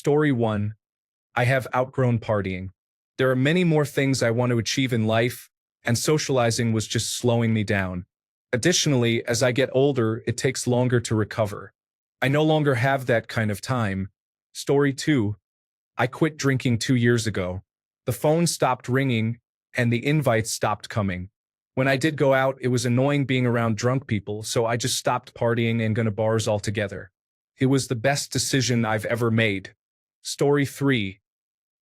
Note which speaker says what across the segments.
Speaker 1: Story 1. I have outgrown partying. There are many more things I want to achieve in life, and socializing was just slowing me down. Additionally, as I get older, it takes longer to recover. I no longer have that kind of time. Story 2. I quit drinking 2 years ago. The phone stopped ringing, and the invites stopped coming. When I did go out, it was annoying being around drunk people, so I just stopped partying and going to bars altogether. It was the best decision I've ever made. Story 3.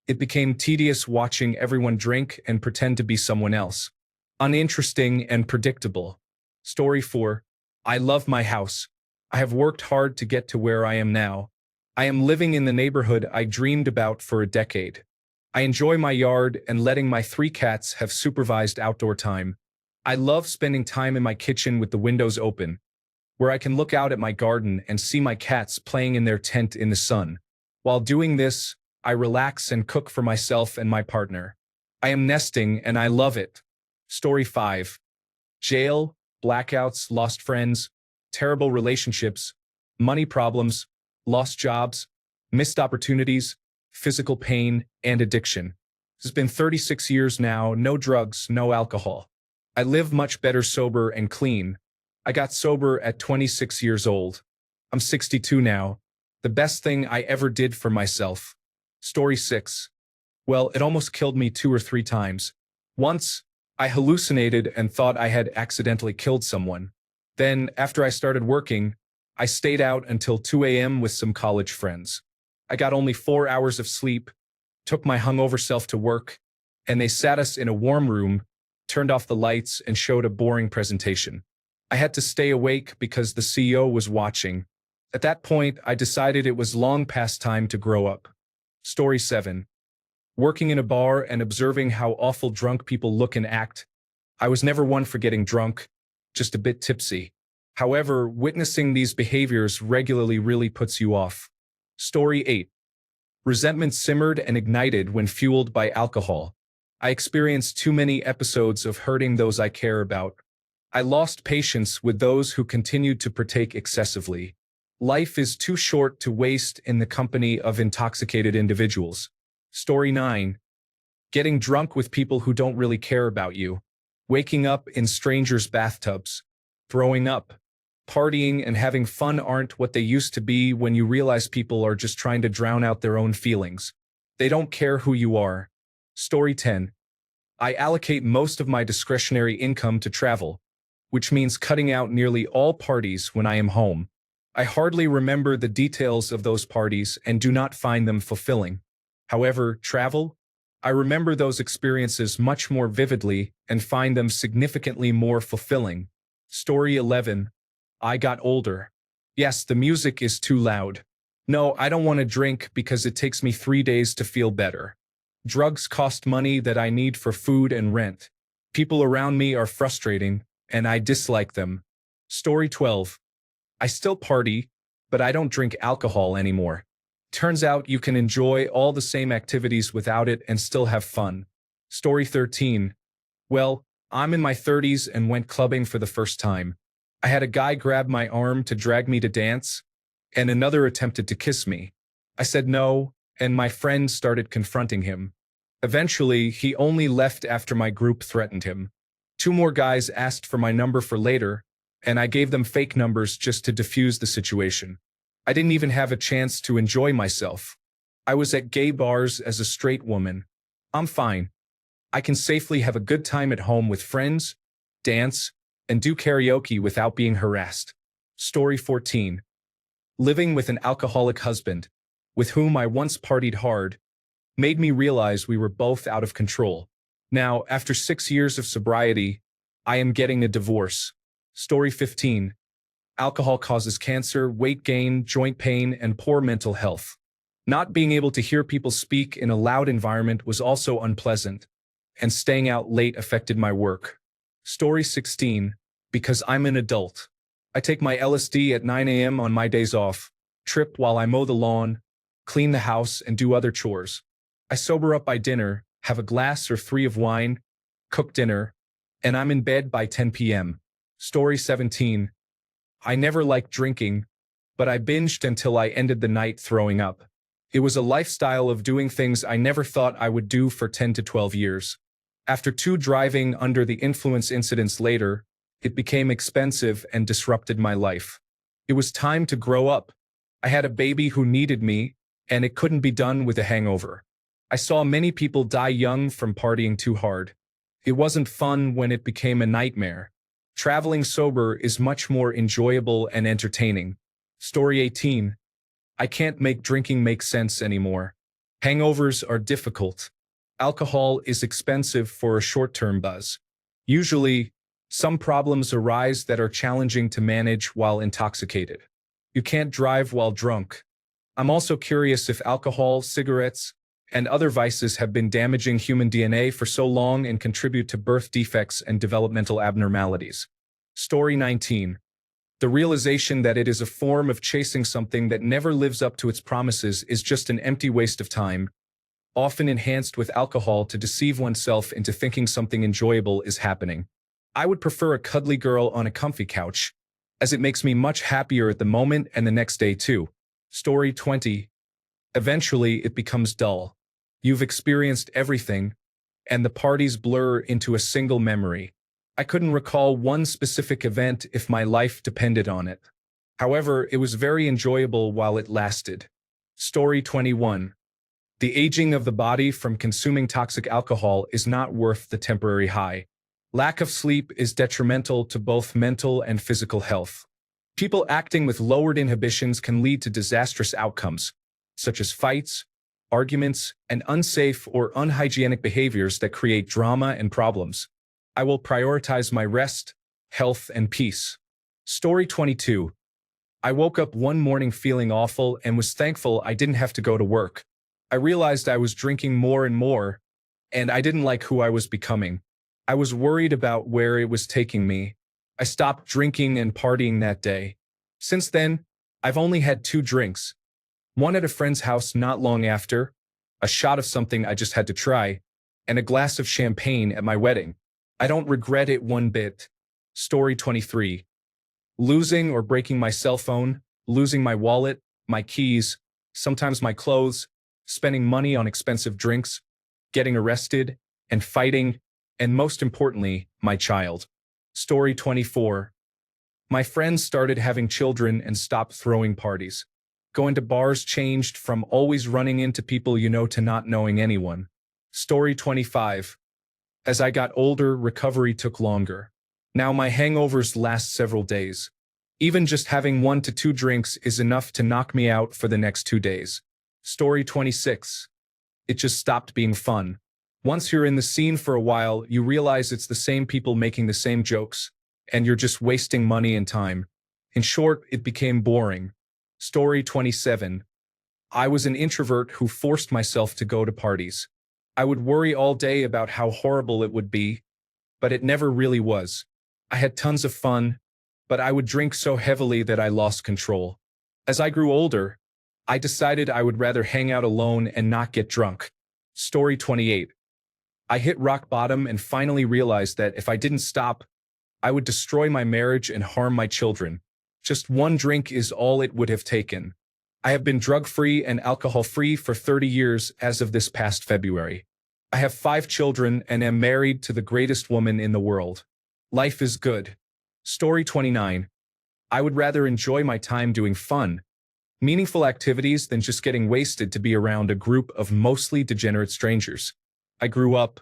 Speaker 1: It became tedious watching everyone drink and pretend to be someone else. Uninteresting and predictable. Story 4. I love my house. I have worked hard to get to where I am now. I am living in the neighborhood I dreamed about for a decade. I enjoy my yard and letting my 3 cats have supervised outdoor time. I love spending time in my kitchen with the windows open, where I can look out at my garden and see my cats playing in their tent in the sun. While doing this, I relax and cook for myself and my partner. I am nesting and I love it. Story 5. Jail, blackouts, lost friends, terrible relationships, money problems, lost jobs, missed opportunities, physical pain, and addiction. It's been 36 years now, no drugs, no alcohol. I live much better sober and clean. I got sober at 26 years old. I'm 62 now. The best thing I ever did for myself. Story 6. Well, it almost killed me 2 or 3 times. Once, I hallucinated and thought I had accidentally killed someone. Then, after I started working, I stayed out until 2 a.m. with some college friends. I got only 4 hours of sleep, took my hungover self to work, and they sat us in a warm room, turned off the lights, and showed a boring presentation. I had to stay awake because the CEO was watching. At that point, I decided it was long past time to grow up. Story 7. Working in a bar and observing how awful drunk people look and act. I was never one for getting drunk, just a bit tipsy. However, witnessing these behaviors regularly really puts you off. Story 8. Resentment simmered and ignited when fueled by alcohol. I experienced too many episodes of hurting those I care about. I lost patience with those who continued to partake excessively. Life is too short to waste in the company of intoxicated individuals. Story 9. Getting drunk with people who don't really care about you. Waking up in strangers' bathtubs. Throwing up. Partying and having fun aren't what they used to be when you realize people are just trying to drown out their own feelings. They don't care who you are. Story 10. I allocate most of my discretionary income to travel, which means cutting out nearly all parties when I am home. I hardly remember the details of those parties and do not find them fulfilling. However, travel? I remember those experiences much more vividly and find them significantly more fulfilling. Story 11. I got older. Yes, the music is too loud. No, I don't want to drink because it takes me 3 days to feel better. Drugs cost money that I need for food and rent. People around me are frustrating, and I dislike them. Story 12. I still party, but I don't drink alcohol anymore. Turns out you can enjoy all the same activities without it and still have fun. Story 13. Well, I'm in my 30s and went clubbing for the first time. I had a guy grab my arm to drag me to dance, and another attempted to kiss me. I said no, and my friend started confronting him. Eventually, he only left after my group threatened him. 2 more guys asked for my number for later, and I gave them fake numbers just to defuse the situation. I didn't even have a chance to enjoy myself. I was at gay bars as a straight woman. I'm fine. I can safely have a good time at home with friends, dance, and do karaoke without being harassed. Story 14. Living with an alcoholic husband, with whom I once partied hard, made me realize we were both out of control. Now, after 6 years of sobriety, I am getting a divorce. Story 15. Alcohol causes cancer, weight gain, joint pain, and poor mental health. Not being able to hear people speak in a loud environment was also unpleasant, and staying out late affected my work. Story 16. Because I'm an adult. I take my LSD at 9 a.m. on my days off, trip while I mow the lawn, clean the house, and do other chores. I sober up by dinner, have a glass or 3 of wine, cook dinner, and I'm in bed by 10 p.m. Story 17. I never liked drinking, but I binged until I ended the night throwing up. It was a lifestyle of doing things I never thought I would do for 10 to 12 years. After two driving under the influence incidents later, it became expensive and disrupted my life. It was time to grow up. I had a baby who needed me, and it couldn't be done with a hangover. I saw many people die young from partying too hard. It wasn't fun when it became a nightmare. Traveling sober is much more enjoyable and entertaining. Story 18. I can't make drinking make sense anymore. Hangovers are difficult. Alcohol is expensive for a short-term buzz. Usually, some problems arise that are challenging to manage while intoxicated. You can't drive while drunk. I'm also curious if alcohol, cigarettes, and other vices have been damaging human DNA for so long and contribute to birth defects and developmental abnormalities. Story 19. The realization that it is a form of chasing something that never lives up to its promises is just an empty waste of time, often enhanced with alcohol to deceive oneself into thinking something enjoyable is happening. I would prefer a cuddly girl on a comfy couch, as it makes me much happier at the moment and the next day too. Story 20. Eventually, it becomes dull. You've experienced everything, and the parties blur into a single memory. I couldn't recall one specific event if my life depended on it. However, it was very enjoyable while it lasted. Story 21. The aging of the body from consuming toxic alcohol is not worth the temporary high. Lack of sleep is detrimental to both mental and physical health. People acting with lowered inhibitions can lead to disastrous outcomes, such as fights, arguments, and unsafe or unhygienic behaviors that create drama and problems. I will prioritize my rest, health, and peace. Story 22. I woke up one morning feeling awful and was thankful I didn't have to go to work. I realized I was drinking more and more, and I didn't like who I was becoming. I was worried about where it was taking me. I stopped drinking and partying that day. Since then, I've only had 2 drinks. One at a friend's house not long after, a shot of something I just had to try, and a glass of champagne at my wedding. I don't regret it one bit. Story 23. Losing or breaking my cell phone, losing my wallet, my keys, sometimes my clothes, spending money on expensive drinks, getting arrested, and fighting, and most importantly, my child. Story 24. My friends started having children and stopped throwing parties. Going to bars changed from always running into people you know to not knowing anyone. Story 25. As I got older, recovery took longer. Now my hangovers last several days. Even just having 1 to 2 drinks is enough to knock me out for the next 2 days. Story 26. It just stopped being fun. Once you're in the scene for a while, you realize it's the same people making the same jokes, and you're just wasting money and time. In short, it became boring. Story 27. I was an introvert who forced myself to go to parties. I would worry all day about how horrible it would be, but it never really was. I had tons of fun, but I would drink so heavily that I lost control. As I grew older, I decided I would rather hang out alone and not get drunk. Story 28. I hit rock bottom and finally realized that if I didn't stop, I would destroy my marriage and harm my children. Just 1 drink is all it would have taken. I have been drug-free and alcohol-free for 30 years as of this past February. I have 5 children and am married to the greatest woman in the world. Life is good. Story 29. I would rather enjoy my time doing fun, meaningful activities than just getting wasted to be around a group of mostly degenerate strangers. I grew up.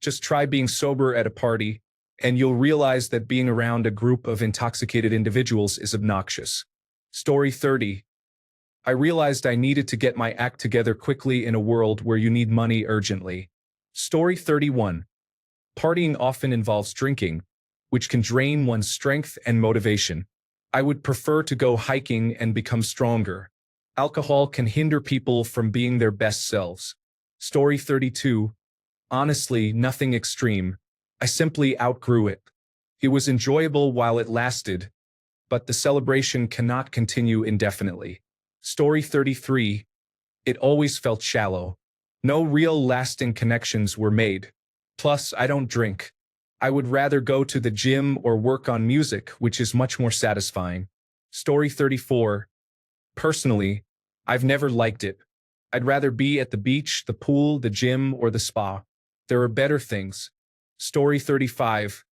Speaker 1: Just try being sober at a party, and you'll realize that being around a group of intoxicated individuals is obnoxious. Story 30. I realized I needed to get my act together quickly in a world where you need money urgently. Story 31. Partying often involves drinking, which can drain one's strength and motivation. I would prefer to go hiking and become stronger. Alcohol can hinder people from being their best selves. Story 32. Honestly, nothing extreme. I simply outgrew it. It was enjoyable while it lasted, but the celebration cannot continue indefinitely. Story 33. It always felt shallow. No real lasting connections were made. Plus, I don't drink. I would rather go to the gym or work on music, which is much more satisfying. Story 34. Personally, I've never liked it. I'd rather be at the beach, the pool, the gym, or the spa. There are better things. Story 35.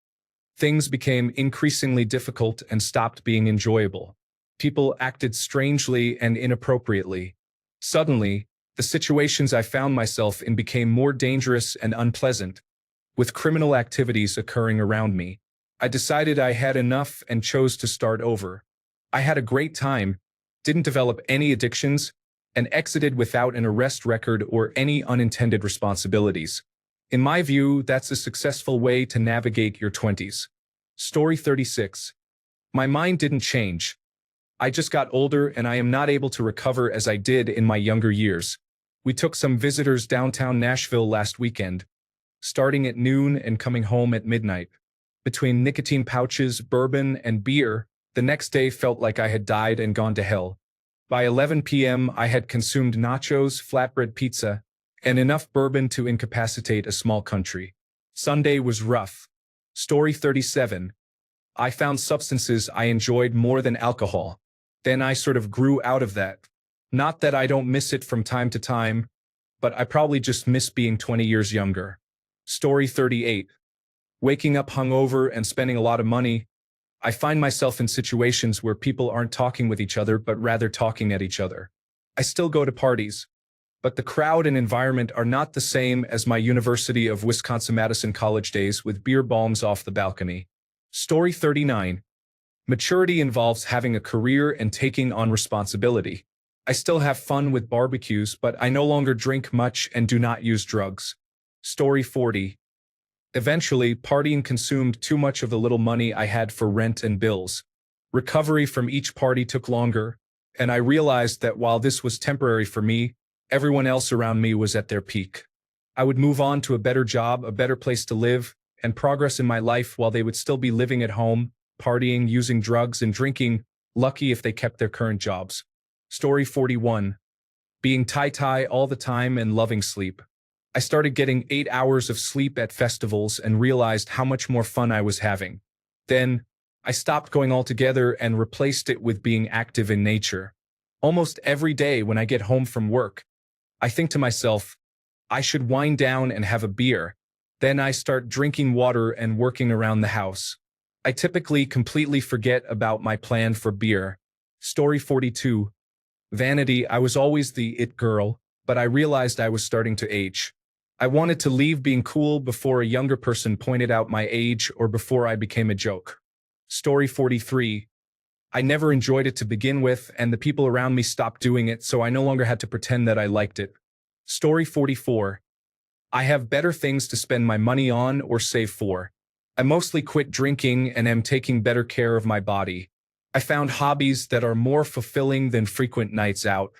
Speaker 1: Things became increasingly difficult and stopped being enjoyable. People acted strangely and inappropriately. Suddenly, the situations I found myself in became more dangerous and unpleasant, with criminal activities occurring around me. I decided I had enough and chose to start over. I had a great time, didn't develop any addictions, and exited without an arrest record or any unintended responsibilities. In my view, that's a successful way to navigate your 20s. Story 36. My mind didn't change. I just got older and I am not able to recover as I did in my younger years. We took some visitors downtown Nashville last weekend, starting at noon and coming home at midnight. Between nicotine pouches, bourbon, and beer, the next day felt like I had died and gone to hell. By 11 p.m., I had consumed nachos, flatbread pizza, and enough bourbon to incapacitate a small country. Sunday was rough. Story 37. I found substances I enjoyed more than alcohol. Then I sort of grew out of that. Not that I don't miss it from time to time, but I probably just miss being 20 years younger. Story 38. Waking up hungover and spending a lot of money, I find myself in situations where people aren't talking with each other but rather talking at each other. I still go to parties, but the crowd and environment are not the same as my University of Wisconsin-Madison college days with beer bombs off the balcony. Story 39. Maturity involves having a career and taking on responsibility. I still have fun with barbecues, but I no longer drink much and do not use drugs. Story 40. Eventually, partying consumed too much of the little money I had for rent and bills. Recovery from each party took longer, and I realized that while this was temporary for me, everyone else around me was at their peak. I would move on to a better job, a better place to live, and progress in my life while they would still be living at home, partying, using drugs, and drinking, lucky if they kept their current jobs. Story 41. Being tie-tie all the time and loving sleep. I started getting 8 hours of sleep at festivals and realized how much more fun I was having. Then, I stopped going altogether and replaced it with being active in nature. Almost every day when I get home from work, I think to myself, I should wind down and have a beer. Then I start drinking water and working around the house. I typically completely forget about my plan for beer. Story 42. Vanity. I was always the it girl, but I realized I was starting to age. I wanted to leave being cool before a younger person pointed out my age or before I became a joke. Story 43. I never enjoyed it to begin with, and the people around me stopped doing it, so I no longer had to pretend that I liked it. Story 44. I have better things to spend my money on or save for. I mostly quit drinking and am taking better care of my body. I found hobbies that are more fulfilling than frequent nights out.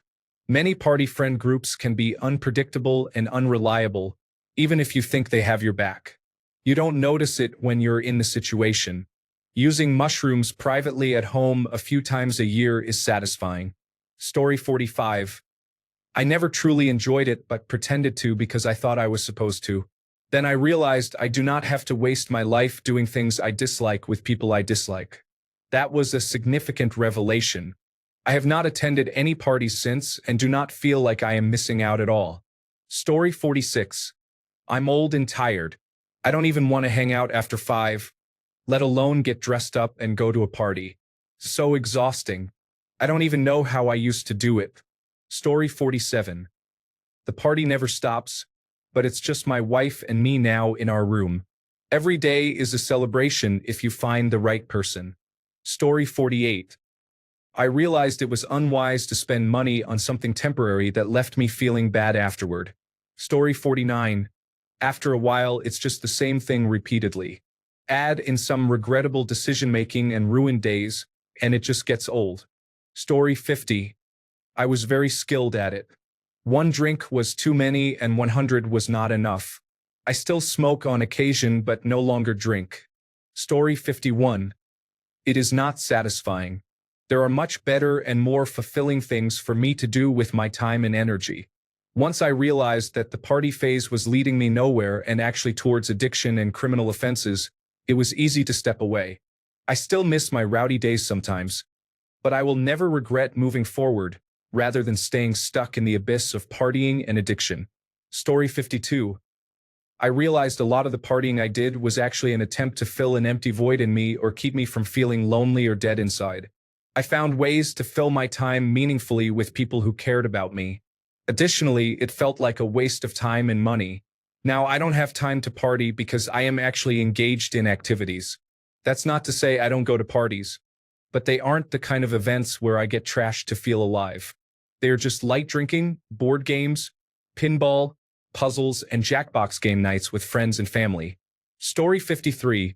Speaker 1: Many party friend groups can be unpredictable and unreliable, even if you think they have your back. You don't notice it when you're in the situation. Using mushrooms privately at home a few times a year is satisfying. Story 45. I never truly enjoyed it but pretended to because I thought I was supposed to. Then I realized I do not have to waste my life doing things I dislike with people I dislike. That was a significant revelation. I have not attended any parties since and do not feel like I am missing out at all. Story 46. I'm old and tired. I don't even want to hang out after 5, let alone get dressed up and go to a party. So exhausting. I don't even know how I used to do it. Story 47. The party never stops, but it's just my wife and me now in our room. Every day is a celebration if you find the right person. Story 48. I realized it was unwise to spend money on something temporary that left me feeling bad afterward. Story 49. After a while, it's just the same thing repeatedly. Add in some regrettable decision-making and ruined days, and it just gets old. Story 50. I was very skilled at it. 1 drink was too many and 100 was not enough. I still smoke on occasion but no longer drink. Story 51. It is not satisfying. There are much better and more fulfilling things for me to do with my time and energy. Once I realized that the party phase was leading me nowhere and actually towards addiction and criminal offenses, it was easy to step away. I still miss my rowdy days sometimes, but I will never regret moving forward, rather than staying stuck in the abyss of partying and addiction. Story 52. I realized a lot of the partying I did was actually an attempt to fill an empty void in me or keep me from feeling lonely or dead inside. I found ways to fill my time meaningfully with people who cared about me. Additionally, it felt like a waste of time and money. Now, I don't have time to party because I am actually engaged in activities. That's not to say I don't go to parties, but they aren't the kind of events where I get trashed to feel alive. They are just light drinking, board games, pinball, puzzles, and Jackbox game nights with friends and family. Story 53.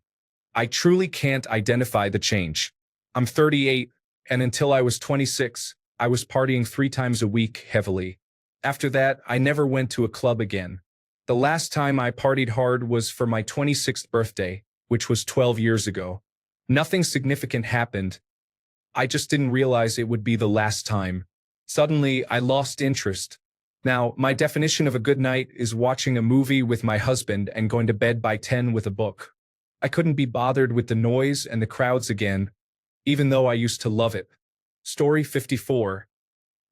Speaker 1: I truly can't identify the change. I'm 38, and until I was 26, I was partying 3 times a week heavily. After that, I never went to a club again. The last time I partied hard was for my 26th birthday, which was 12 years ago. Nothing significant happened. I just didn't realize it would be the last time. Suddenly, I lost interest. Now, my definition of a good night is watching a movie with my husband and going to bed by 10 with a book. I couldn't be bothered with the noise and the crowds again, even though I used to love it. Story 54.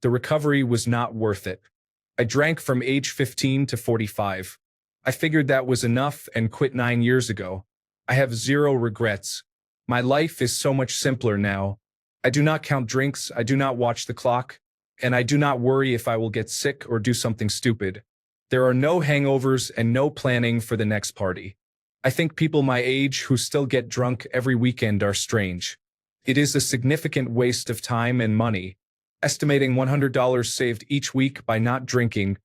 Speaker 1: The recovery was not worth it. I drank from age 15 to 45. I figured that was enough and quit 9 years ago. I have zero regrets. My life is so much simpler now. I do not count drinks, I do not watch the clock, and I do not worry if I will get sick or do something stupid. There are no hangovers and no planning for the next party. I think people my age who still get drunk every weekend are strange. It is a significant waste of time and money. Estimating $100 saved each week by not drinking,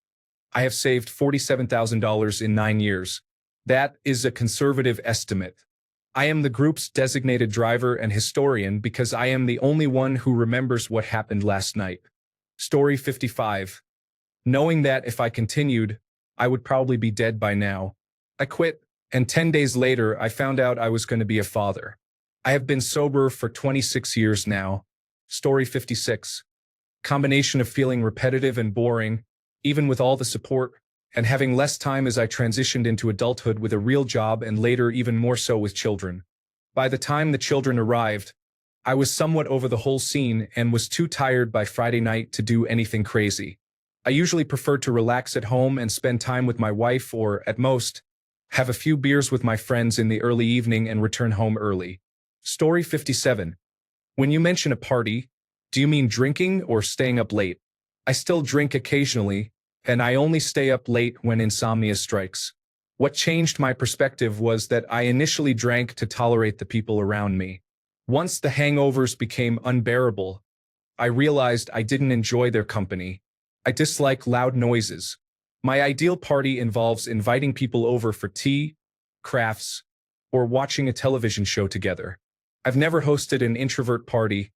Speaker 1: I have saved $47,000 in 9 years. That is a conservative estimate. I am the group's designated driver and historian because I am the only one who remembers what happened last night. Story 55. Knowing that if I continued, I would probably be dead by now. I quit, and 10 days later I found out I was going to be a father. I have been sober for 26 years now. Story 56. Combination of feeling repetitive and boring, even with all the support, and having less time as I transitioned into adulthood with a real job and later even more so with children. By the time the children arrived, I was somewhat over the whole scene and was too tired by Friday night to do anything crazy. I usually prefer to relax at home and spend time with my wife or, at most, have a few beers with my friends in the early evening and return home early. Story 57. When you mention a party, do you mean drinking or staying up late? I still drink occasionally, and I only stay up late when insomnia strikes. What changed my perspective was that I initially drank to tolerate the people around me. Once the hangovers became unbearable, I realized I didn't enjoy their company. I dislike loud noises. My ideal party involves inviting people over for tea, crafts, or watching a television show together. I've never hosted an introvert party,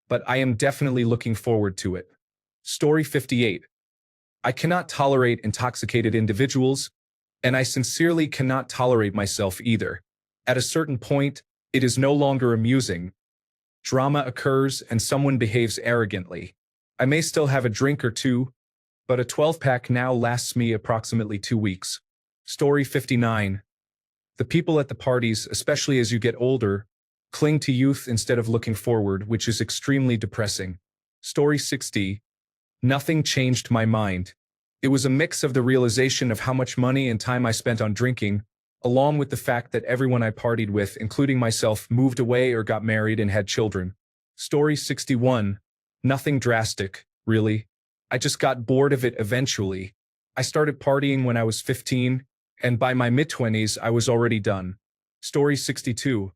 Speaker 1: but I am definitely looking forward to it. Story 58. I cannot tolerate intoxicated individuals, and I sincerely cannot tolerate myself either. At a certain point, it is no longer amusing. Drama occurs and someone behaves arrogantly. I may still have a drink or two, but a 12-pack now lasts me approximately 2 weeks. Story 59. The people at the parties, especially as you get older, cling to youth instead of looking forward, which is extremely depressing. Story 60. Nothing changed my mind. It was a mix of the realization of how much money and time I spent on drinking, along with the fact that everyone I partied with, including myself, moved away or got married and had children. Story 61. Nothing drastic, really. I just got bored of it eventually. I started partying when I was 15, and by my mid-20s I was already done. Story 62.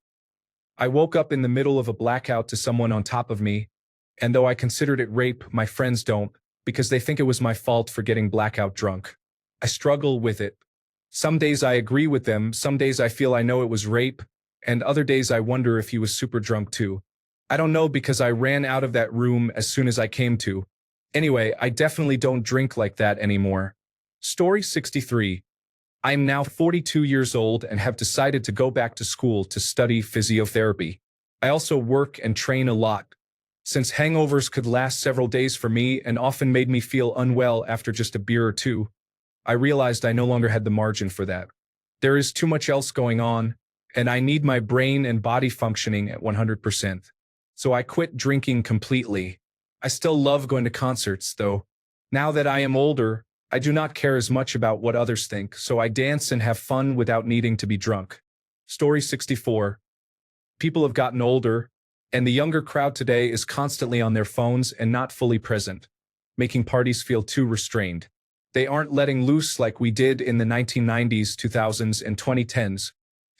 Speaker 1: I woke up in the middle of a blackout to someone on top of me, and though I considered it rape, my friends don't, because they think it was my fault for getting blackout drunk. I struggle with it. Some days I agree with them, some days I feel I know it was rape, and other days I wonder if he was super drunk too. I don't know because I ran out of that room as soon as I came to. Anyway, I definitely don't drink like that anymore. Story 63. I am now 42 years old and have decided to go back to school to study physiotherapy. I also work and train a lot. Since hangovers could last several days for me and often made me feel unwell after just a beer or two, I realized I no longer had the margin for that. There is too much else going on, and I need my brain and body functioning at 100%. So I quit drinking completely. I still love going to concerts, though. Now that I am older, I do not care as much about what others think, so I dance and have fun without needing to be drunk. Story 64. People have gotten older, and the younger crowd today is constantly on their phones and not fully present, making parties feel too restrained. They aren't letting loose like we did in the 1990s, 2000s, and 2010s.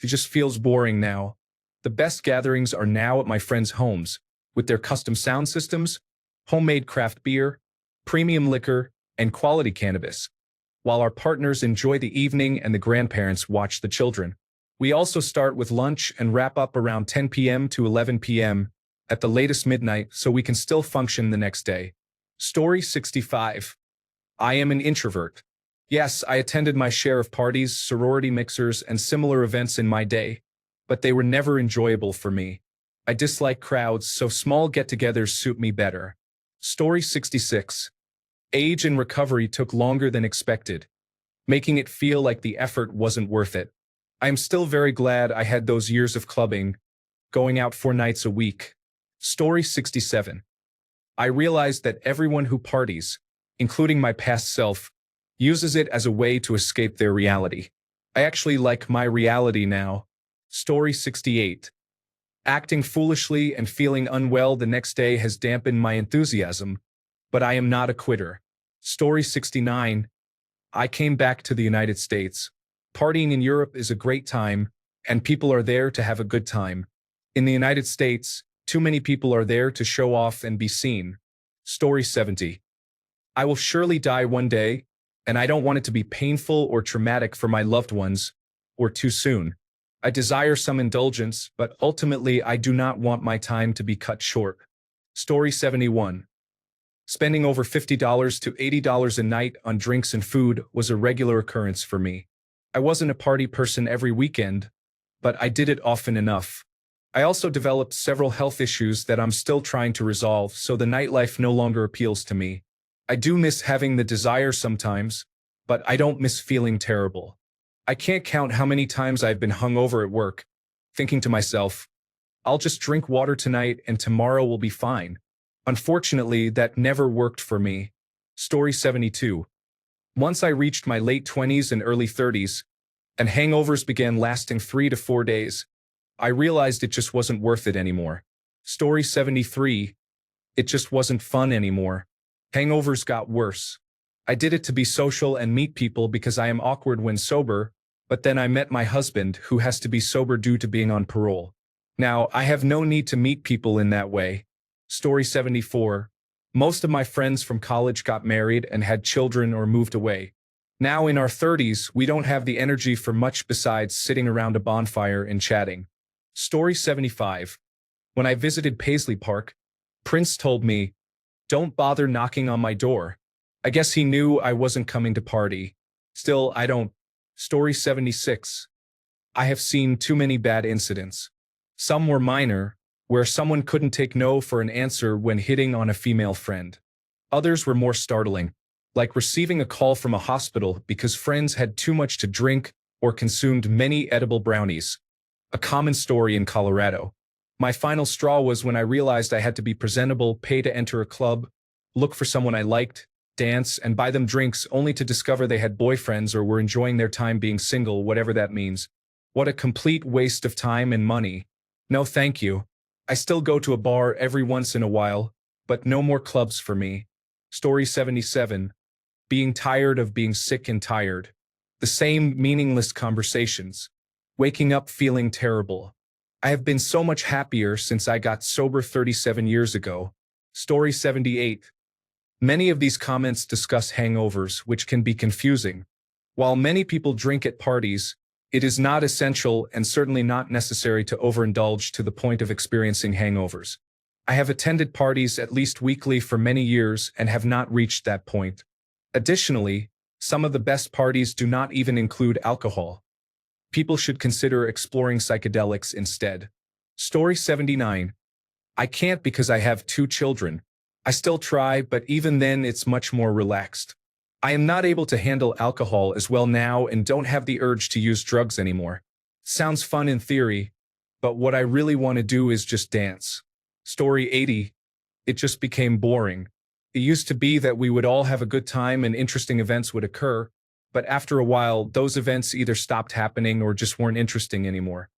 Speaker 1: It just feels boring now. The best gatherings are now at my friends' homes, with their custom sound systems, homemade craft beer, premium liquor, and quality cannabis, while our partners enjoy the evening and the grandparents watch the children. We also start with lunch and wrap up around 10 p.m. to 11 p.m. at the latest midnight so we can still function the next day. Story 65. I am an introvert. Yes, I attended my share of parties, sorority mixers, and similar events in my day, but they were never enjoyable for me. I dislike crowds, so small get-togethers suit me better. Story 66. Age and recovery took longer than expected, making it feel like the effort wasn't worth it. I am still very glad I had those years of clubbing, going out 4 nights a week. Story 67. I realized that everyone who parties, including my past self, uses it as a way to escape their reality. I actually like my reality now. Story 68. Acting foolishly and feeling unwell the next day has dampened my enthusiasm, but I am not a quitter. Story 69. I came back to the United States. Partying in Europe is a great time, and people are there to have a good time. In the United States, too many people are there to show off and be seen. Story 70. I will surely die one day, and I don't want it to be painful or traumatic for my loved ones, or too soon. I desire some indulgence, but ultimately I do not want my time to be cut short. Story 71. Spending over $50 to $80 a night on drinks and food was a regular occurrence for me. I wasn't a party person every weekend, but I did it often enough. I also developed several health issues that I'm still trying to resolve, so the nightlife no longer appeals to me. I do miss having the desire sometimes, but I don't miss feeling terrible. I can't count how many times I've been hungover at work, thinking to myself, I'll just drink water tonight and tomorrow will be fine. Unfortunately, that never worked for me. Story 72. Once I reached my late 20s and early 30s, and hangovers began lasting 3 to 4 days, I realized it just wasn't worth it anymore. Story 73. It just wasn't fun anymore. Hangovers got worse. I did it to be social and meet people because I am awkward when sober, but then I met my husband, who has to be sober due to being on parole. Now, I have no need to meet people in that way. Story 74. Most of my friends from college got married and had children or moved away. Now in our 30s, we don't have the energy for much besides sitting around a bonfire and chatting. Story 75. When I visited Paisley Park, Prince told me, "Don't bother knocking on my door." I guess he knew I wasn't coming to party. Still, I don't. Story 76. I have seen too many bad incidents. Some were minor, where someone couldn't take no for an answer when hitting on a female friend. Others were more startling, like receiving a call from a hospital because friends had too much to drink or consumed many edible brownies. A common story in Colorado. My final straw was when I realized I had to be presentable, pay to enter a club, look for someone I liked, dance, and buy them drinks only to discover they had boyfriends or were enjoying their time being single, whatever that means. What a complete waste of time and money. No thank you. I still go to a bar every once in a while, but no more clubs for me. Story 77. Being tired of being sick and tired. The same meaningless conversations. Waking up feeling terrible. I have been so much happier since I got sober 37 years ago. Story 78. Many of these comments discuss hangovers, which can be confusing. While many people drink at parties, it is not essential and certainly not necessary to overindulge to the point of experiencing hangovers. I have attended parties at least weekly for many years and have not reached that point. Additionally, some of the best parties do not even include alcohol. People should consider exploring psychedelics instead. Story 79. I can't because I have 2 children. I still try, but even then it's much more relaxed. I am not able to handle alcohol as well now and don't have the urge to use drugs anymore. Sounds fun in theory, but what I really want to do is just dance. Story 80. It just became boring. It used to be that we would all have a good time and interesting events would occur, but after a while, those events either stopped happening or just weren't interesting anymore.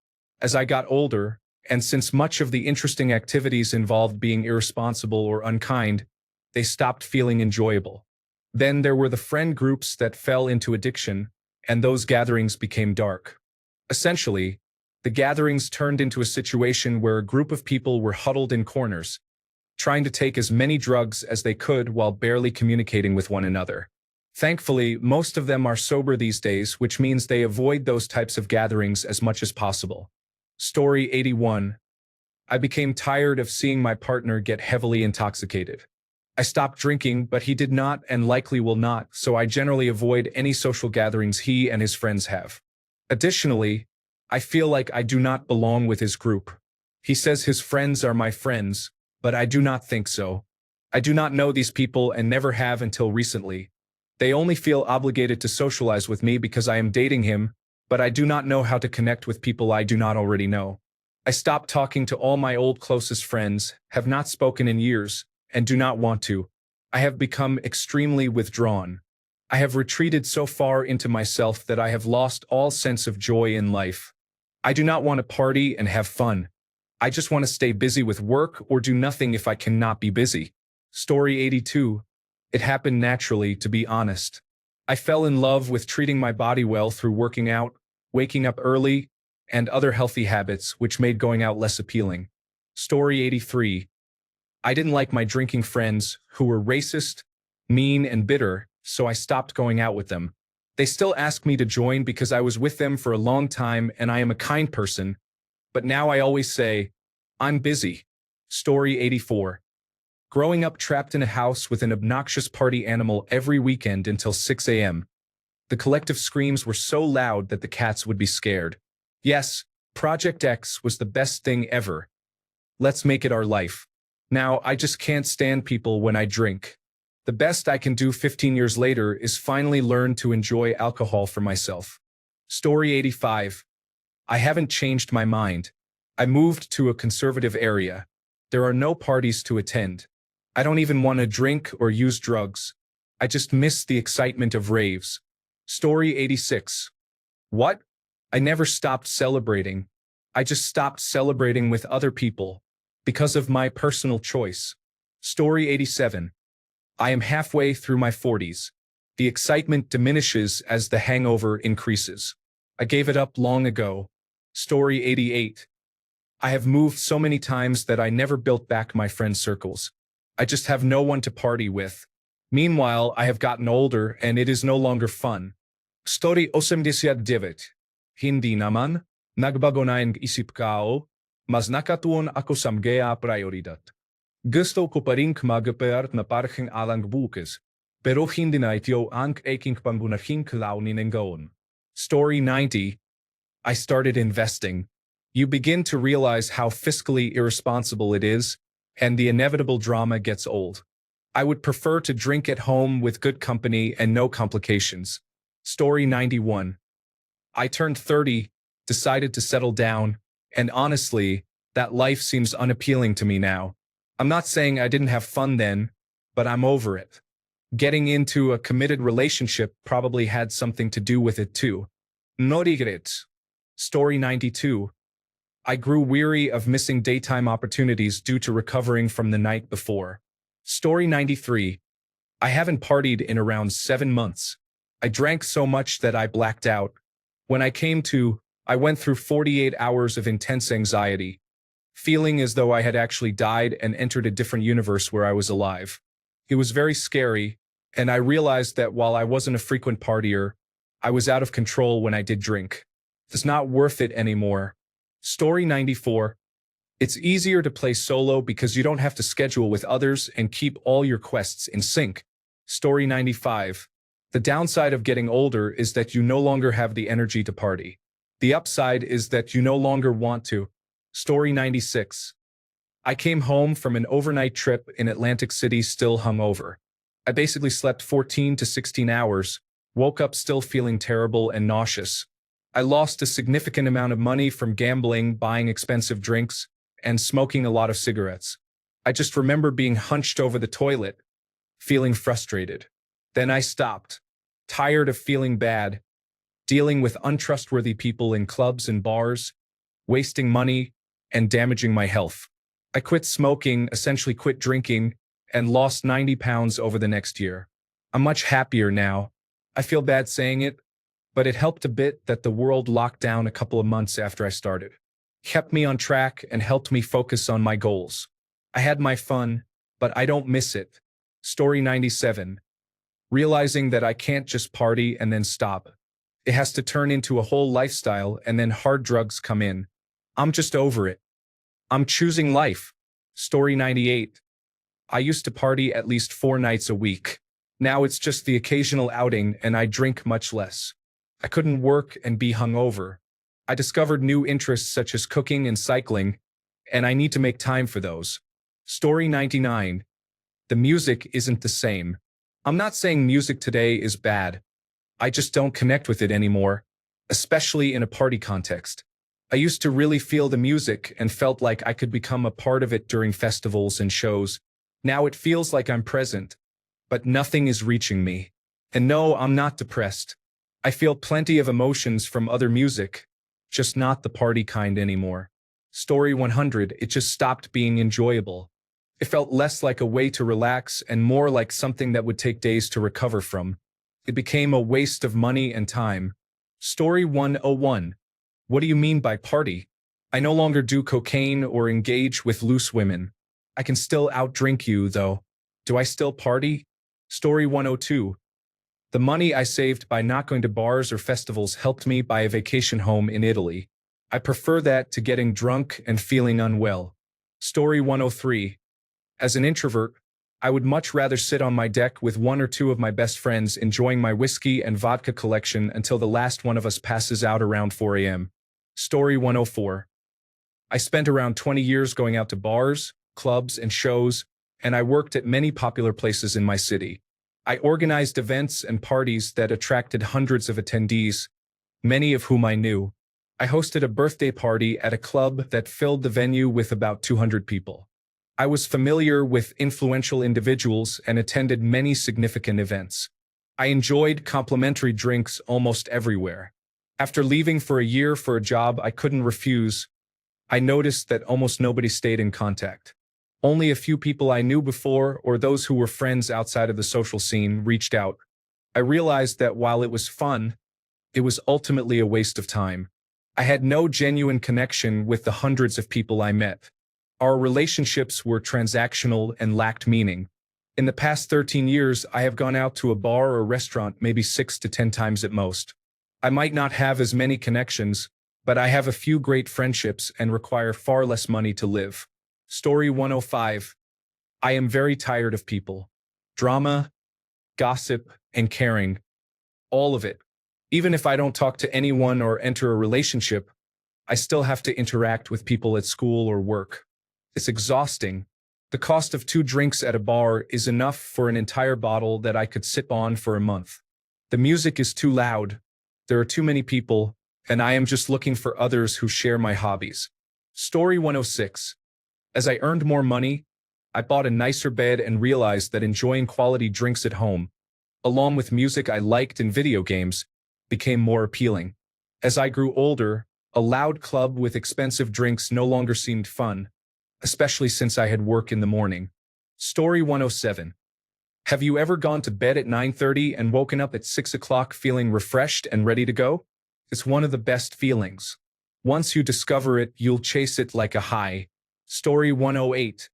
Speaker 1: As I got older, and since much of the interesting activities involved being irresponsible or unkind, they stopped feeling enjoyable. Then there were the friend groups that fell into addiction, and those gatherings became dark. Essentially, the gatherings turned into a situation where a group of people were huddled in corners, trying to take as many drugs as they could while barely communicating with one another. Thankfully, most of them are sober these days, which means they avoid those types of gatherings as much as possible. Story 81. I became tired of seeing my partner get heavily intoxicated. I stopped drinking, but he did not and likely will not, so I generally avoid any social gatherings he and his friends have. Additionally, I feel like I do not belong with his group. He says his friends are my friends, but I do not think so. I do not know these people and never have until recently. They only feel obligated to socialize with me because I am dating him, but I do not know how to connect with people I do not already know. I stopped talking to all my old closest friends, have not spoken in years, and do not want to. I have become extremely withdrawn. I have retreated so far into myself that I have lost all sense of joy in life. I do not want to party and have fun. I just want to stay busy with work or do nothing if I cannot be busy. Story 82. It happened naturally, to be honest. I fell in love with treating my body well through working out, waking up early, and other healthy habits, which made going out less appealing. Story 83. I didn't like my drinking friends, who were racist, mean, and bitter, so I stopped going out with them. They still ask me to join because I was with them for a long time and I am a kind person, but now I always say, I'm busy. Story 84. Growing up trapped in a house with an obnoxious party animal every weekend until 6 a.m. The collective screams were so loud that the cats would be scared. Yes, Project X was the best thing ever. Let's make it our life. Now, I just can't stand people when I drink. The best I can do 15 years later is finally learn to enjoy alcohol for myself. Story 85. I haven't changed my mind. I moved to a conservative area. There are no parties to attend. I don't even want to drink or use drugs. I just miss the excitement of raves. Story 86. What? I never stopped celebrating. I just stopped celebrating with other people because of my personal choice. Story 87. I am halfway through my 40s. The excitement diminishes as the hangover increases. I gave it up long ago. Story 88. I have moved so many times that I never built back my friend circles. I just have no one to party with. Meanwhile, I have gotten older and it is no longer fun. Story 89. Hindi naman, nagbago na ang isip ko, mas nakatuon ako sa mga prioridad. Gusto ko pa rin magpapaart na parang alang bukas, pero hindi na ito ang aking pangunahing kailangan ngayon. Story 90. I started investing. You begin to realize how fiscally irresponsible it is, and the inevitable drama gets old. I would prefer to drink at home with good company and no complications. Story 91. I turned 30, decided to settle down, and honestly, that life seems unappealing to me now. I'm not saying I didn't have fun then, but I'm over it. Getting into a committed relationship probably had something to do with it too. No regrets. Story 92. I grew weary of missing daytime opportunities due to recovering from the night before. Story 93. I haven't partied in around 7 months. I drank so much that I blacked out. When I came to, I went through 48 hours of intense anxiety, feeling as though I had actually died and entered a different universe where I was alive. It was very scary, and I realized that while I wasn't a frequent partier, I was out of control when I did drink. It's not worth it anymore. Story 94. It's easier to play solo because you don't have to schedule with others and keep all your quests in sync. Story 95. The downside of getting older is that you no longer have the energy to party. The upside is that you no longer want to. Story 96. I came home from an overnight trip in Atlantic City still hungover. I basically slept 14 to 16 hours, woke up still feeling terrible and nauseous. I lost a significant amount of money from gambling, buying expensive drinks, and smoking a lot of cigarettes. I just remember being hunched over the toilet, feeling frustrated. Then I stopped, tired of feeling bad, dealing with untrustworthy people in clubs and bars, wasting money, and damaging my health. I quit smoking, essentially quit drinking, and lost 90 pounds over the next year. I'm much happier now. I feel bad saying it, but it helped a bit that the world locked down a couple of months after I started. Kept me on track and helped me focus on my goals. I had my fun, but I don't miss it. Story 97. Realizing that I can't just party and then stop. It has to turn into a whole lifestyle and then hard drugs come in. I'm just over it. I'm choosing life. Story 98. I used to party at least 4 nights a week. Now it's just the occasional outing and I drink much less. I couldn't work and be hungover. I discovered new interests such as cooking and cycling, and I need to make time for those. Story 99. The music isn't the same. I'm not saying music today is bad. I just don't connect with it anymore, especially in a party context. I used to really feel the music and felt like I could become a part of it during festivals and shows. Now it feels like I'm present, but nothing is reaching me. And no, I'm not depressed. I feel plenty of emotions from other music, just not the party kind anymore. Story 100, it just stopped being enjoyable. It felt less like a way to relax and more like something that would take days to recover from. It became a waste of money and time. Story 101. What do you mean by party? I no longer do cocaine or engage with loose women. I can still outdrink you, though. Do I still party? Story 102. The money I saved by not going to bars or festivals helped me buy a vacation home in Italy. I prefer that to getting drunk and feeling unwell. Story 103. As an introvert, I would much rather sit on my deck with 1 or 2 of my best friends enjoying my whiskey and vodka collection until the last one of us passes out around 4 a.m. Story 104. I spent around 20 years going out to bars, clubs, and shows, and I worked at many popular places in my city. I organized events and parties that attracted hundreds of attendees, many of whom I knew. I hosted a birthday party at a club that filled the venue with about 200 people. I was familiar with influential individuals and attended many significant events. I enjoyed complimentary drinks almost everywhere. After leaving for a year for a job I couldn't refuse, I noticed that almost nobody stayed in contact. Only a few people I knew before or those who were friends outside of the social scene reached out. I realized that while it was fun, it was ultimately a waste of time. I had no genuine connection with the hundreds of people I met. Our relationships were transactional and lacked meaning. In the past 13 years, I have gone out to a bar or restaurant maybe 6 to 10 times at most. I might not have as many connections, but I have a few great friendships and require far less money to live. Story 105. I am very tired of people. Drama, gossip, and caring. All of it. Even if I don't talk to anyone or enter a relationship, I still have to interact with people at school or work. It's exhausting. The cost of 2 drinks at a bar is enough for an entire bottle that I could sip on for a month. The music is too loud. There are too many people, and I am just looking for others who share my hobbies. Story 106. As I earned more money, I bought a nicer bed and realized that enjoying quality drinks at home, along with music I liked and video games, became more appealing. As I grew older, a loud club with expensive drinks no longer seemed fun, especially since I had work in the morning. Story 107. Have you ever gone to bed at 9:30 and woken up at 6 o'clock feeling refreshed and ready to go? It's one of the best feelings. Once you discover it, you'll chase it like a high. Story 108.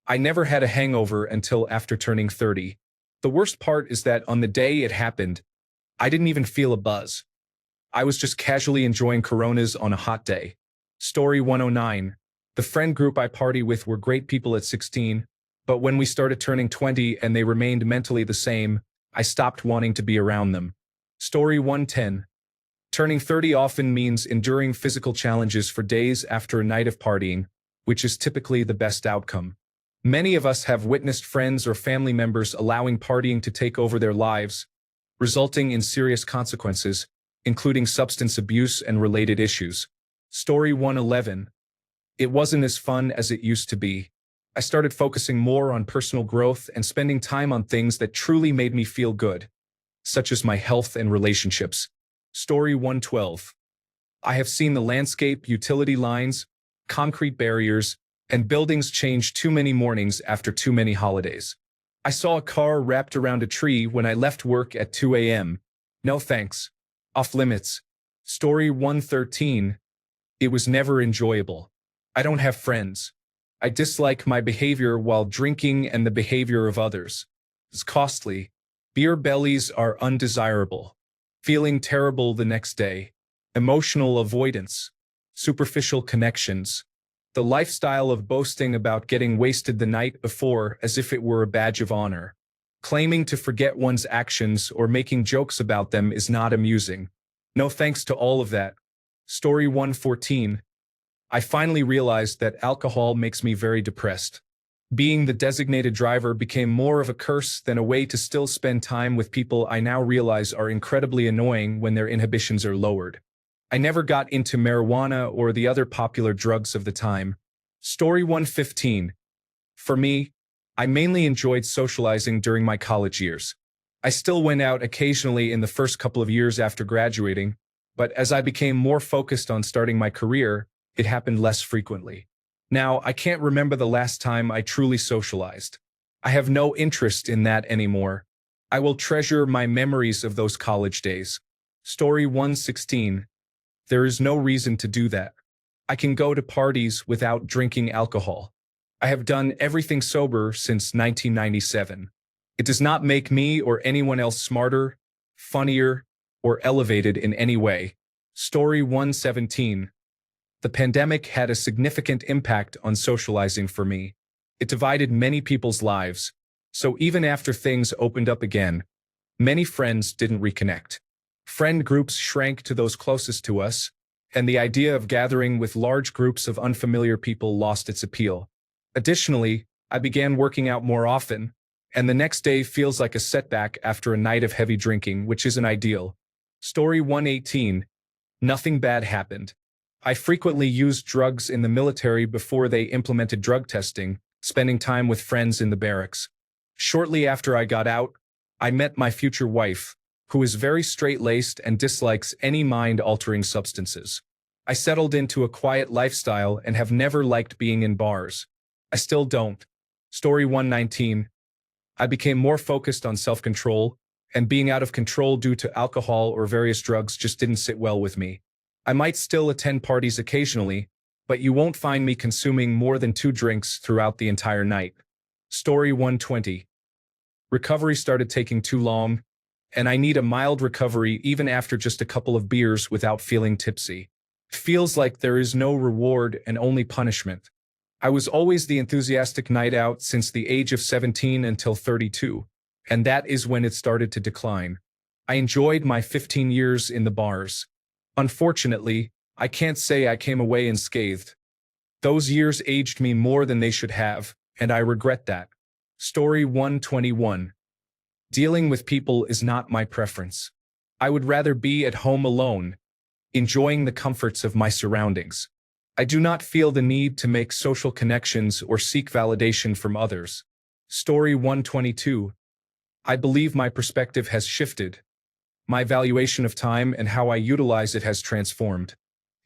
Speaker 1: I never had a hangover until after turning 30. The worst part is that on the day it happened, I didn't even feel a buzz. I was just casually enjoying Coronas on a hot day. Story 109. The friend group I party with were great people at 16, but when we started turning 20 and they remained mentally the same, I stopped wanting to be around them. Story 110. Turning 30 often means enduring physical challenges for days after a night of partying, which is typically the best outcome. Many of us have witnessed friends or family members allowing partying to take over their lives, resulting in serious consequences, including substance abuse and related issues. Story 111. It wasn't as fun as it used to be. I started focusing more on personal growth and spending time on things that truly made me feel good, such as my health and relationships. Story 112. I have seen the landscape, utility lines, concrete barriers, and buildings change too many mornings after too many holidays. I saw a car wrapped around a tree when I left work at 2 a.m. No thanks. Off limits. Story 113. It was never enjoyable. I don't have friends. I dislike my behavior while drinking and the behavior of others. It's costly. Beer bellies are undesirable. Feeling terrible the next day. Emotional avoidance. Superficial connections. The lifestyle of boasting about getting wasted the night before as if it were a badge of honor. Claiming to forget one's actions or making jokes about them is not amusing. No thanks to all of that. Story 114. I finally realized that alcohol makes me very depressed. Being the designated driver became more of a curse than a way to still spend time with people I now realize are incredibly annoying when their inhibitions are lowered. I never got into marijuana or the other popular drugs of the time. Story 115. For me, I mainly enjoyed socializing during my college years. I still went out occasionally in the first couple of years after graduating, but as I became more focused on starting my career, it happened less frequently. Now, I can't remember the last time I truly socialized. I have no interest in that anymore. I will treasure my memories of those college days. Story 116. There is no reason to do that. I can go to parties without drinking alcohol. I have done everything sober since 1997. It does not make me or anyone else smarter, funnier, or elevated in any way. Story 117. The pandemic had a significant impact on socializing for me. It divided many people's lives, so even after things opened up again, many friends didn't reconnect. Friend groups shrank to those closest to us, and the idea of gathering with large groups of unfamiliar people lost its appeal. Additionally, I began working out more often, and the next day feels like a setback after a night of heavy drinking, which isn't ideal. Story 118. Nothing bad happened. I frequently used drugs in the military before they implemented drug testing, spending time with friends in the barracks. Shortly after I got out, I met my future wife, who is very straight-laced and dislikes any mind-altering substances. I settled into a quiet lifestyle and have never liked being in bars. I still don't. Story 119. I became more focused on self-control, and being out of control due to alcohol or various drugs just didn't sit well with me. I might still attend parties occasionally, but you won't find me consuming more than 2 drinks throughout the entire night. Story 120. Recovery started taking too long, and I need a mild recovery even after just a couple of beers without feeling tipsy. It feels like there is no reward and only punishment. I was always the enthusiastic night out since the age of 17 until 32, and that is when it started to decline. I enjoyed my 15 years in the bars. Unfortunately, I can't say I came away unscathed. Those years aged me more than they should have, and I regret that. Story 121. Dealing with people is not my preference. I would rather be at home alone, enjoying the comforts of my surroundings. I do not feel the need to make social connections or seek validation from others. Story 122. I believe my perspective has shifted. My valuation of time and how I utilize it has transformed.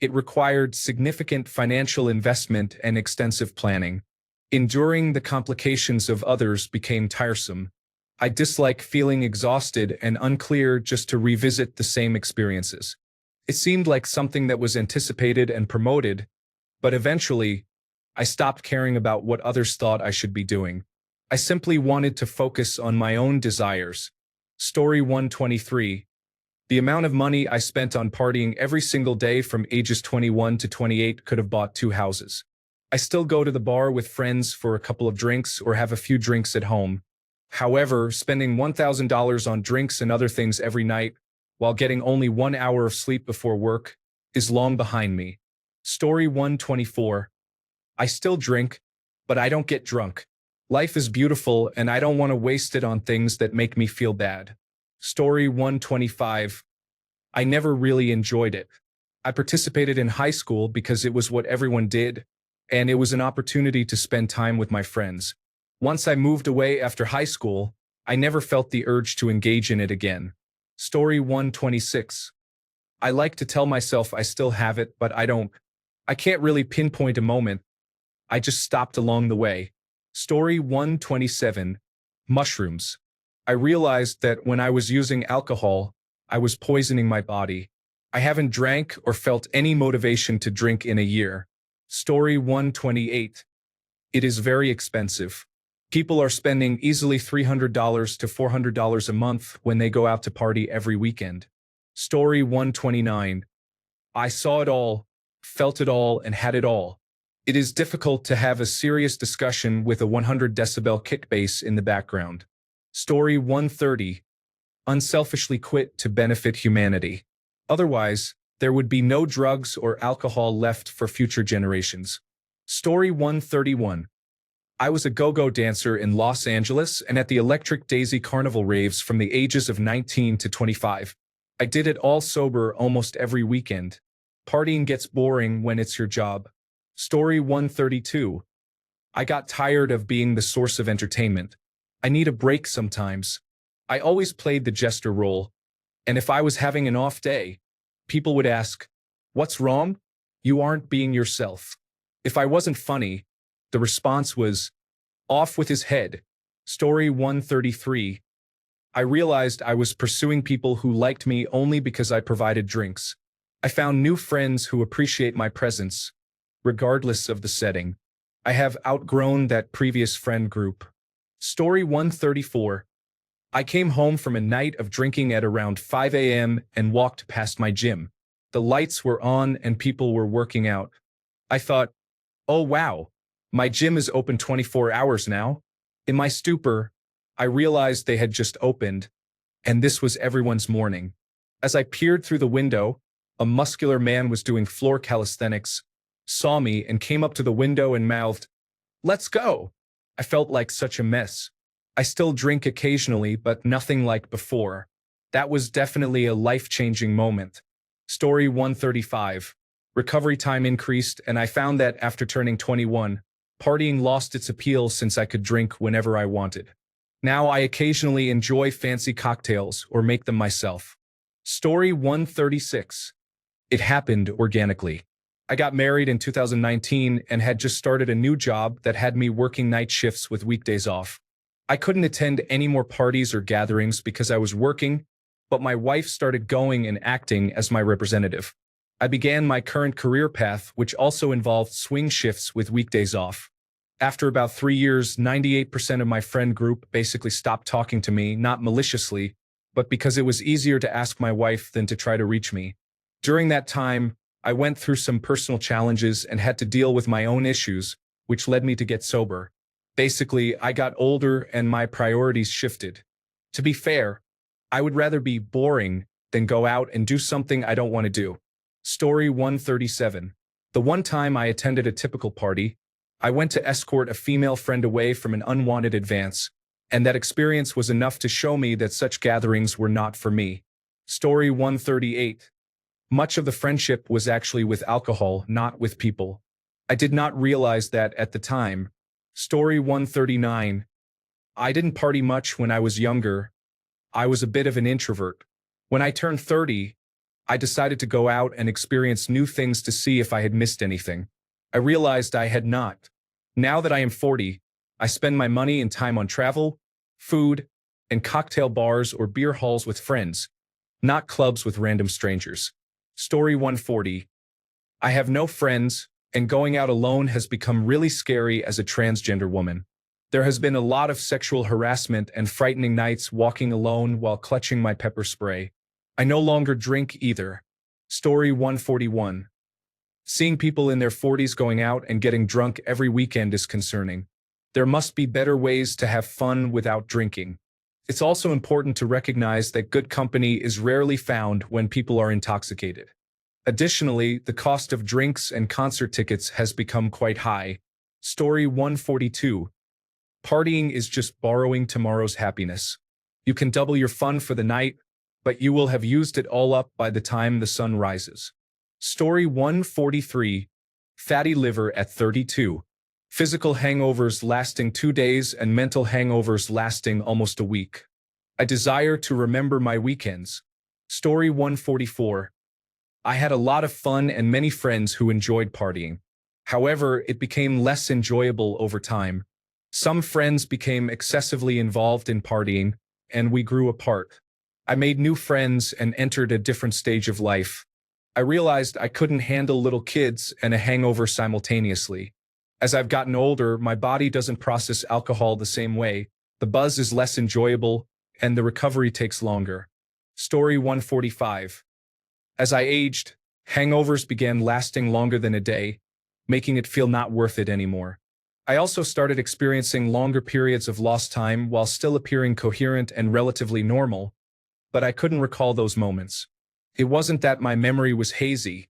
Speaker 1: It required significant financial investment and extensive planning. Enduring the complications of others became tiresome. I dislike feeling exhausted and unclear just to revisit the same experiences. It seemed like something that was anticipated and promoted, but eventually, I stopped caring about what others thought I should be doing. I simply wanted to focus on my own desires. Story 123. The amount of money I spent on partying every single day from ages 21 to 28 could have bought 2 houses. I still go to the bar with friends for a couple of drinks or have a few drinks at home. However, spending $1,000 on drinks and other things every night, while getting only 1 hour of sleep before work, is long behind me. Story 124. I still drink, but I don't get drunk. Life is beautiful and I don't want to waste it on things that make me feel bad. Story 125. I never really enjoyed it. I participated in high school because it was what everyone did, and it was an opportunity to spend time with my friends. Once I moved away after high school, I never felt the urge to engage in it again. Story 126. I like to tell myself I still have it, but I don't. I can't really pinpoint a moment. I just stopped along the way. Story 127. Mushrooms. I realized that when I was using alcohol, I was poisoning my body. I haven't drank or felt any motivation to drink in a year. Story 128. It is very expensive. People are spending easily $300 to $400 a month when they go out to party every weekend. Story 129. I saw it all, felt it all, and had it all. It is difficult to have a serious discussion with a 100 decibel kick bass in the background. Story 130. Unselfishly quit to benefit humanity. Otherwise, there would be no drugs or alcohol left for future generations. Story 131. I was a go-go dancer in Los Angeles and at the Electric Daisy Carnival raves from the ages of 19 to 25. I did it all sober almost every weekend. Partying gets boring when it's your job. Story 132. I got tired of being the source of entertainment. I need a break sometimes. I always played the jester role, and if I was having an off day, people would ask, "What's wrong? You aren't being yourself." If I wasn't funny, the response was, "Off with his head." Story 133. I realized I was pursuing people who liked me only because I provided drinks. I found new friends who appreciate my presence, regardless of the setting. I have outgrown that previous friend group. Story 134. I came home from a night of drinking at around 5 a.m. and walked past my gym. The lights were on and people were working out. I thought, oh wow, my gym is open 24 hours now. In my stupor, I realized they had just opened, and this was everyone's morning. As I peered through the window, a muscular man was doing floor calisthenics, saw me and came up to the window and mouthed, "Let's go." I felt like such a mess. I still drink occasionally, but nothing like before. That was definitely a life-changing moment. Story 135. Recovery time increased, and I found that after turning 21, partying lost its appeal since I could drink whenever I wanted. Now I occasionally enjoy fancy cocktails or make them myself. Story 136. It happened organically. I got married in 2019 and had just started a new job that had me working night shifts with weekdays off. I couldn't attend any more parties or gatherings because I was working, but my wife started going and acting as my representative. I began my current career path, which also involved swing shifts with weekdays off. After about 3 years, 98% of my friend group basically stopped talking to me, not maliciously, but because it was easier to ask my wife than to try to reach me. During that time, I went through some personal challenges and had to deal with my own issues, which led me to get sober. Basically, I got older and my priorities shifted. To be fair, I would rather be boring than go out and do something I don't want to do. Story 137. The one time I attended a typical party, I went to escort a female friend away from an unwanted advance, and that experience was enough to show me that such gatherings were not for me. Story 138. Much of the friendship was actually with alcohol, not with people. I did not realize that at the time. Story 139. I didn't party much when I was younger. I was a bit of an introvert. When I turned 30, I decided to go out and experience new things to see if I had missed anything. I realized I had not. Now that I am 40, I spend my money and time on travel, food, and cocktail bars or beer halls with friends, not clubs with random strangers. Story 140. I have no friends, and going out alone has become really scary as a transgender woman. There has been a lot of sexual harassment and frightening nights walking alone while clutching my pepper spray. I no longer drink either. Story 141. Seeing people in their 40s going out and getting drunk every weekend is concerning. There must be better ways to have fun without drinking. It's also important to recognize that good company is rarely found when people are intoxicated. Additionally, the cost of drinks and concert tickets has become quite high. Story 142. Partying is just borrowing tomorrow's happiness. You can double your fun for the night, but you will have used it all up by the time the sun rises. Story 143. fatty liver at 32, physical hangovers lasting 2 days and mental hangovers lasting almost a week. I desire to remember my weekends. Story 144. I had a lot of fun and many friends who enjoyed partying. However, it became less enjoyable over time. Some friends became excessively involved in partying, and we grew apart. I made new friends and entered a different stage of life. I realized I couldn't handle little kids and a hangover simultaneously. As I've gotten older, my body doesn't process alcohol the same way. The buzz is less enjoyable, and the recovery takes longer. Story 145. As I aged, hangovers began lasting longer than a day, making it feel not worth it anymore. I also started experiencing longer periods of lost time while still appearing coherent and relatively normal, but I couldn't recall those moments. It wasn't that my memory was hazy.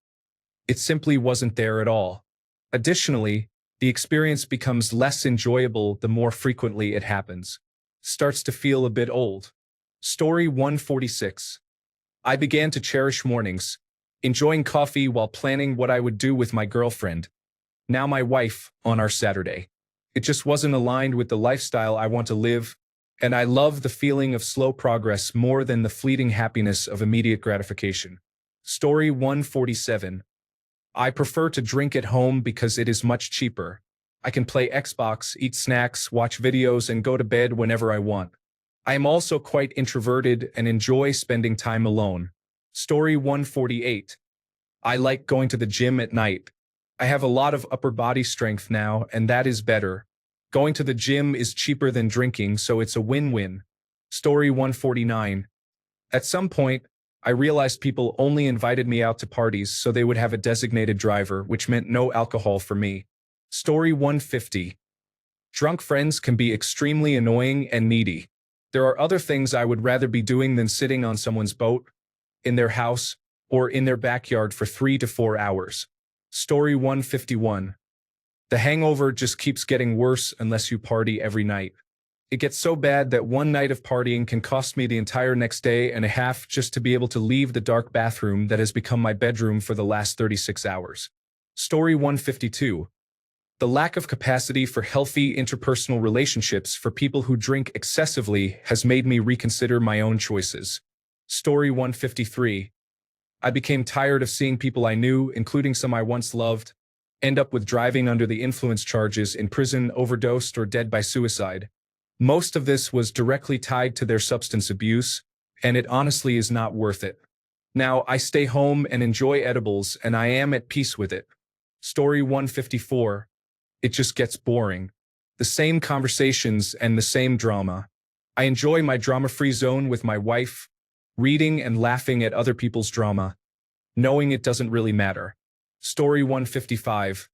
Speaker 1: It simply wasn't there at all. Additionally, the experience becomes less enjoyable the more frequently it happens. Starts to feel a bit old. Story 146. I began to cherish mornings, enjoying coffee while planning what I would do with my girlfriend, now my wife, on our Saturday. It just wasn't aligned with the lifestyle I want to live, and I love the feeling of slow progress more than the fleeting happiness of immediate gratification. Story 147. I prefer to drink at home because it is much cheaper. I can play Xbox, eat snacks, watch videos, and go to bed whenever I want. I am also quite introverted and enjoy spending time alone. Story 148. I like going to the gym at night. I have a lot of upper body strength now, and that is better. Going to the gym is cheaper than drinking, so it's a win-win. Story 149. At some point, I realized people only invited me out to parties so they would have a designated driver, which meant no alcohol for me. Story 150. Drunk friends can be extremely annoying and needy. There are other things I would rather be doing than sitting on someone's boat, in their house, or in their backyard for 3 to 4 hours. Story 151. The hangover just keeps getting worse unless you party every night. It gets so bad that one night of partying can cost me the entire next day and a half just to be able to leave the dark bathroom that has become my bedroom for the last 36 hours. Story 152. The lack of capacity for healthy interpersonal relationships for people who drink excessively has made me reconsider my own choices. Story 153. I became tired of seeing people I knew, including some I once loved, end up with driving under the influence charges, in prison, overdosed, or dead by suicide. Most of this was directly tied to their substance abuse, and it honestly is not worth it. Now I stay home and enjoy edibles, and I am at peace with it. Story 154. It just gets boring. The same conversations and the same drama. I enjoy my drama-free zone with my wife, reading and laughing at other people's drama, knowing it doesn't really matter. Story 155.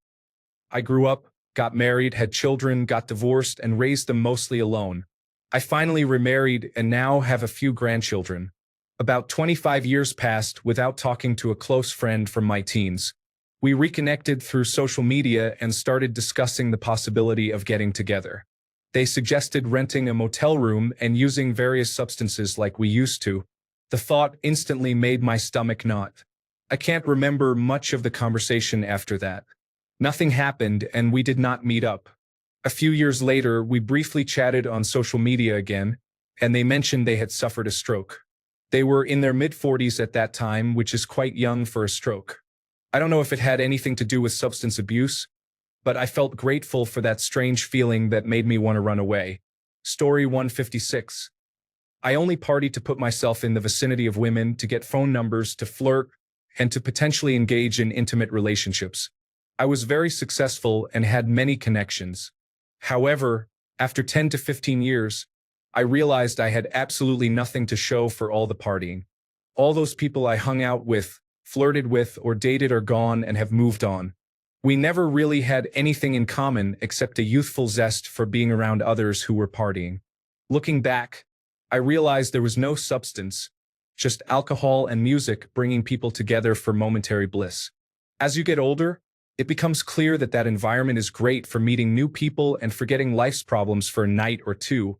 Speaker 1: I grew up, got married, had children, got divorced, and raised them mostly alone. I finally remarried and now have a few grandchildren. About 25 years passed without talking to a close friend from my teens. We reconnected through social media and started discussing the possibility of getting together. They suggested renting a motel room and using various substances like we used to. The thought instantly made my stomach knot. I can't remember much of the conversation after that. Nothing happened and we did not meet up. A few years later, we briefly chatted on social media again, and they mentioned they had suffered a stroke. They were in their mid-40s at that time, which is quite young for a stroke. I don't know if it had anything to do with substance abuse, but I felt grateful for that strange feeling that made me want to run away. Story 156. I only partied to put myself in the vicinity of women, to get phone numbers, to flirt, and to potentially engage in intimate relationships. I was very successful and had many connections. However, after 10 to 15 years, I realized I had absolutely nothing to show for all the partying. All those people I hung out with, flirted with, or dated are gone and have moved on. We never really had anything in common except a youthful zest for being around others who were partying. Looking back, I realized there was no substance, just alcohol and music bringing people together for momentary bliss. As you get older, it becomes clear that that environment is great for meeting new people and forgetting life's problems for a night or two,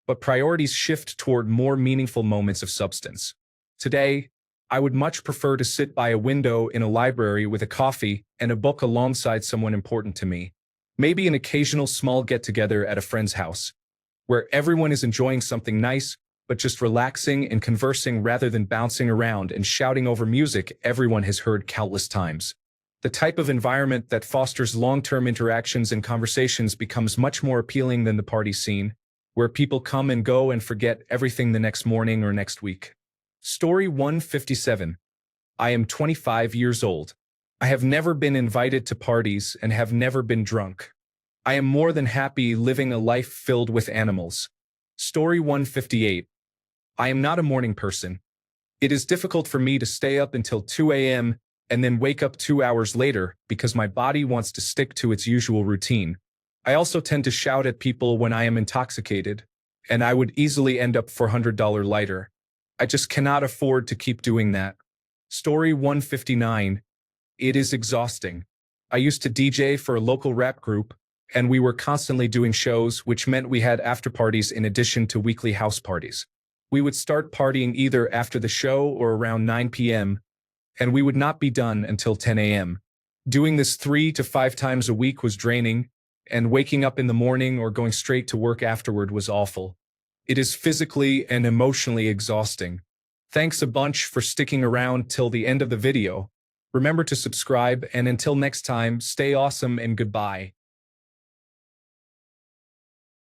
Speaker 1: but priorities shift toward more meaningful moments of substance. Today, I would much prefer to sit by a window in a library with a coffee and a book alongside someone important to me. Maybe an occasional small get-together at a friend's house, where everyone is enjoying something nice, but just relaxing and conversing rather than bouncing around and shouting over music everyone has heard countless times. The type of environment that fosters long-term interactions and conversations becomes much more appealing than the party scene, where people come and go and forget everything the next morning or next week. Story 157. I am 25 years old. I have never been invited to parties and have never been drunk. I am more than happy living a life filled with animals. Story 158. I am not a morning person. It is difficult for me to stay up until 2 a.m. and then wake up 2 hours later because my body wants to stick to its usual routine. I also tend to shout at people when I am intoxicated, and I would easily end up $400 lighter. I just cannot afford to keep doing that. Story 159. It is exhausting. I used to DJ for a local rap group, and we were constantly doing shows, which meant we had after parties in addition to weekly house parties. We would start partying either after the show or around 9 p.m., and we would not be done until 10 a.m. Doing this 3 to 5 times a week was draining, and waking up in the morning or going straight to work afterward was awful. It is physically and emotionally exhausting. Thanks a bunch for sticking around till the end of the video. Remember to subscribe, and until next time, stay awesome and goodbye.